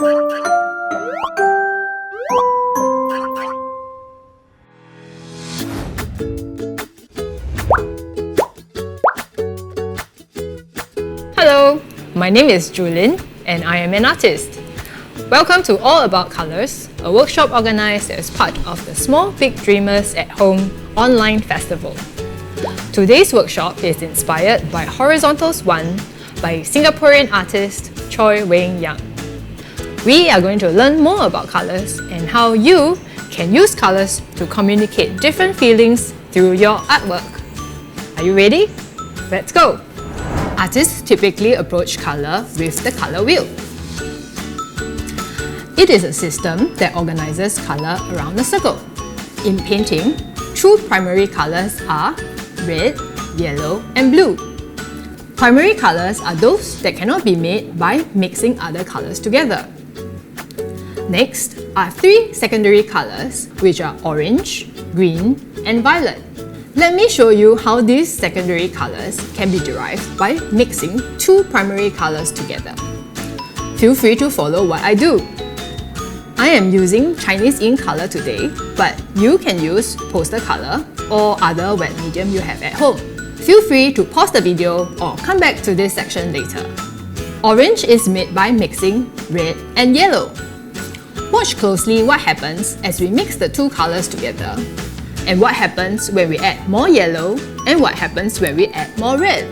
Hello, my name is Ju-Lyn and I am an artist. Welcome to All About Colours, a workshop organised as part of the Small Big Dreamers at Home online festival. Today's workshop is inspired by Horizontals 1 by Singaporean artist Choy Weng Yang. We are going to learn more about colours and how you can use colours to communicate different feelings through your artwork. Are you ready? Let's go! Artists typically approach colour with the colour wheel. It is a system that organizes colour around a circle. In painting, true primary colours are red, yellow, and blue. Primary colours are those that cannot be made by mixing other colours together. Next are three secondary colours, which are orange, green, and violet. Let me show you how these secondary colours can be derived by mixing two primary colours together. Feel free to follow what I do. I am using Chinese ink colour today, but you can use poster colour or other wet medium you have at home. Feel free to pause the video or come back to this section later. Orange is made by mixing red and yellow. Watch closely what happens as we mix the two colours together, and what happens when we add more yellow and what happens when we add more red.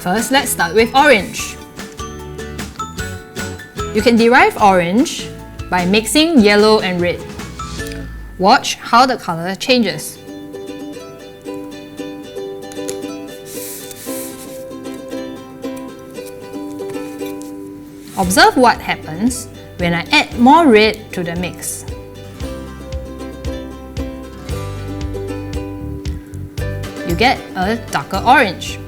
First, let's start with orange. You can derive orange by mixing yellow and red. Watch how the colour changes. Observe what happens when I add more red to the mix. You get a darker orange.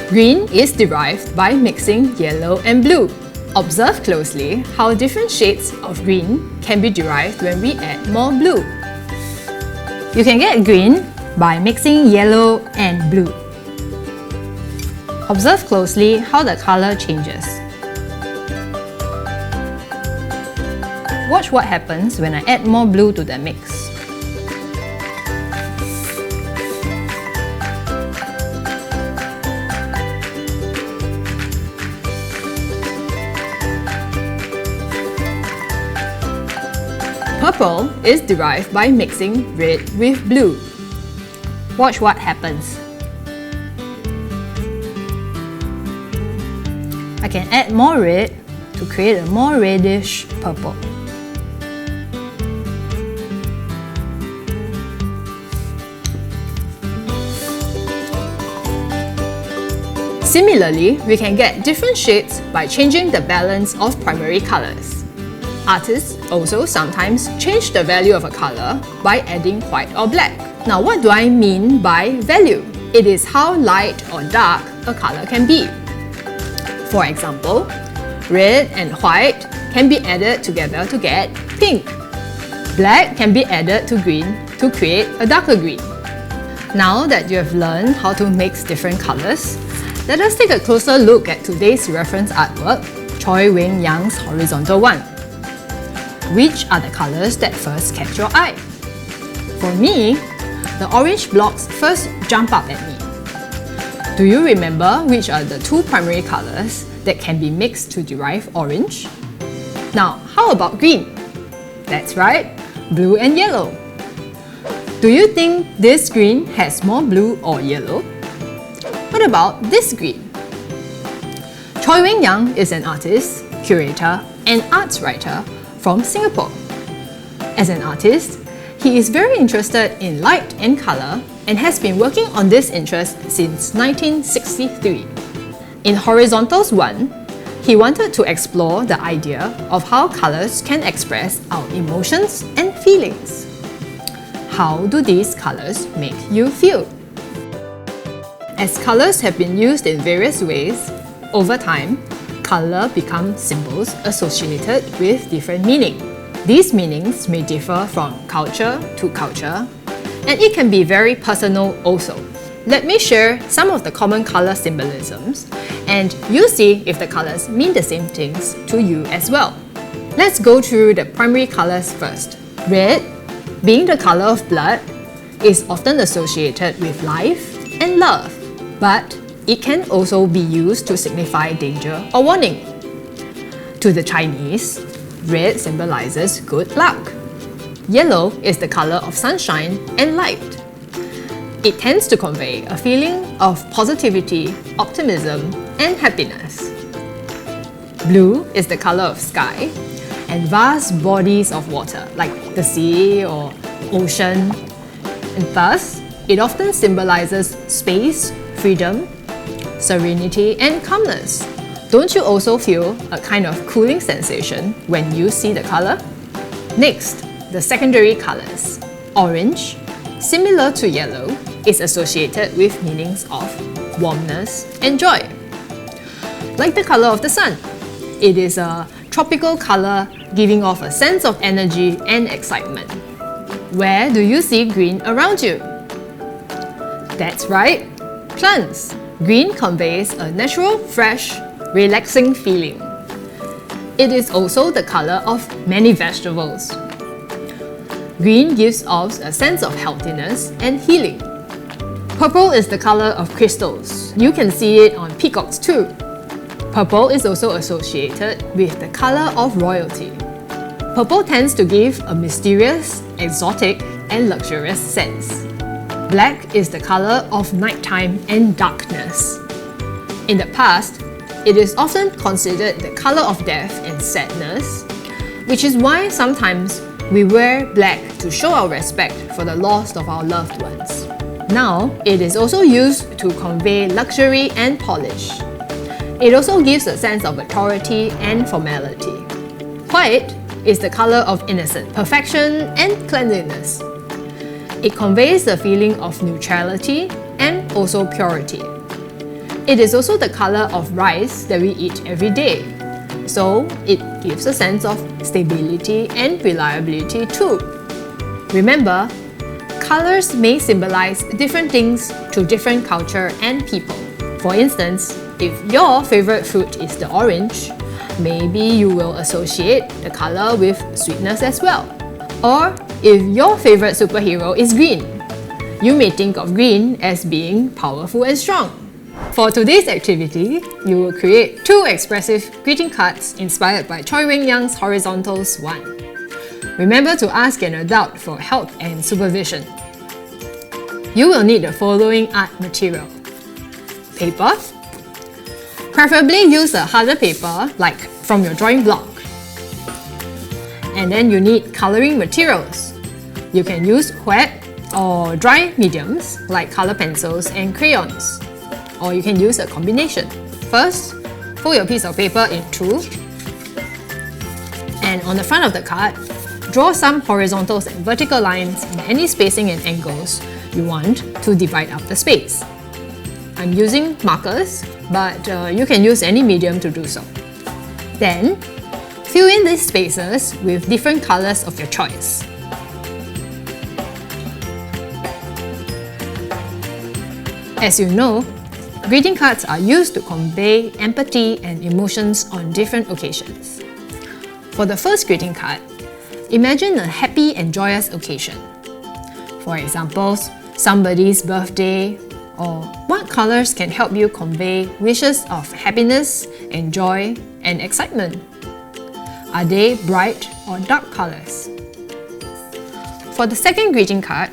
Green is derived by mixing yellow and blue. Observe closely how different shades of green can be derived when we add more blue. You can get green by mixing yellow and blue. Observe closely how the colour changes. Watch what happens when I add more blue to the mix. Purple is derived by mixing red with blue. Watch what happens. I can add more red to create a more reddish purple. Similarly, we can get different shades by changing the balance of primary colours. Artists also sometimes change the value of a colour by adding white or black. Now, what do I mean by value? It is how light or dark a colour can be. For example, red and white can be added together to get pink. Black can be added to green to create a darker green. Now that you have learned how to mix different colours, let us take a closer look at today's reference artwork, Choy Weng Yang's Horizontal 1. Which are the colours that first catch your eye? For me, the orange blocks first jump up at me. Do you remember which are the two primary colours that can be mixed to derive orange? Now, how about green? That's right, blue and yellow. Do you think this green has more blue or yellow? What about this green? Choy Weng Yang is an artist, curator, and arts writer from Singapore. As an artist, he is very interested in light and colour and has been working on this interest since 1963. In Horizontals 1, he wanted to explore the idea of how colours can express our emotions and feelings. How do these colours make you feel? As colours have been used in various ways, over time, colour becomes symbols associated with different meaning. These meanings may differ from culture to culture, and it can be very personal also. Let me share some of the common color symbolisms, and you'll see if the colors mean the same things to you as well. Let's go through the primary colors first. Red, being the color of blood, is often associated with life and love, but it can also be used to signify danger or warning. To the Chinese, red symbolizes good luck. Yellow is the color of sunshine and light. It tends to convey a feeling of positivity, optimism, and happiness. Blue is the color of sky and vast bodies of water, like the sea or ocean, and thus, it often symbolizes space, freedom, serenity, and calmness. Don't you also feel a kind of cooling sensation when you see the color? Next, the secondary colors. Orange, similar to yellow, is associated with meanings of warmness and joy. Like the color of the sun, it is a tropical color giving off a sense of energy and excitement. Where do you see green around you? That's right, plants. Green conveys a natural, fresh, relaxing feeling. It is also the color of many vegetables. Green gives off a sense of healthiness and healing. Purple is the color of crystals. You can see it on peacocks too. Purple is also associated with the color of royalty. Purple tends to give a mysterious, exotic, and luxurious sense. Black is the color of nighttime and darkness. In the past, it is often considered the color of death and sadness, which is why sometimes we wear black to show our respect for the loss of our loved ones. Now, it is also used to convey luxury and polish. It also gives a sense of authority and formality. White is the color of innocence, perfection, and cleanliness. It conveys the feeling of neutrality and also purity. It is also the color of rice that we eat every day, so it gives a sense of stability and reliability too. Remember, colors may symbolize different things to different culture and people. For instance, if your favorite fruit is the orange, maybe you will associate the color with sweetness as well. Or if your favorite superhero is green, you may think of green as being powerful and strong. For today's activity, you will create 2 expressive greeting cards inspired by Choy Weng Yang's Horizontals 1. Remember to ask an adult for help and supervision. You will need the following art material. Paper. Preferably use a harder paper like from your drawing block. And then you need colouring materials. You can use wet or dry mediums like colour pencils and crayons. Or you can use a combination. First, fold your piece of paper in 2. And on the front of the card, draw some horizontals and vertical lines in any spacing and angles you want to divide up the space. I'm using markers, but you can use any medium to do so. Then, fill in these spaces with different colours of your choice. As you know, greeting cards are used to convey empathy and emotions on different occasions. For the first greeting card, imagine a happy and joyous occasion. For example, somebody's birthday, or what colours can help you convey wishes of happiness and joy and excitement? Are they bright or dark colours? For the second greeting card,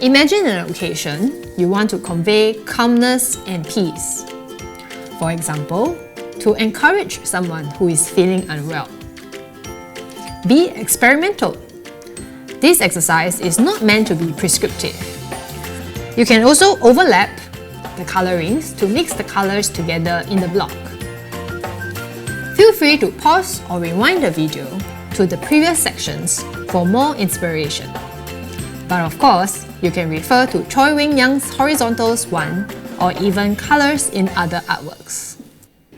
imagine an occasion you want to convey calmness and peace. For example, to encourage someone who is feeling unwell. Be experimental. This exercise is not meant to be prescriptive. You can also overlap the colorings to mix the colors together in the block. Feel free to pause or rewind the video to the previous sections for more inspiration. But of course, you can refer to Choy Weng Yang's Horizontals 1 or even Colors in Other Artworks.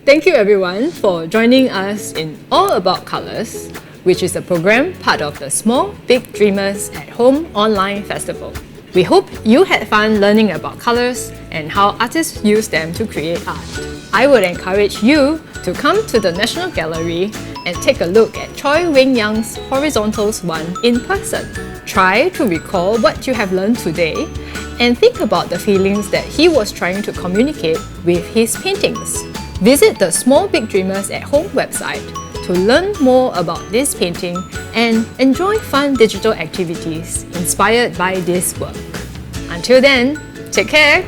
Thank you everyone for joining us in All About Colors, which is a program part of the Small Big Dreamers at Home online festival. We hope you had fun learning about colours and how artists use them to create art. I would encourage you to come to the National Gallery and take a look at Choy Weng Yang's Horizontals 1 in person. Try to recall what you have learned today and think about the feelings that he was trying to communicate with his paintings. Visit the Small Big Dreamers at Home website to learn more about this painting and enjoy fun digital activities inspired by this work. Until then, take care!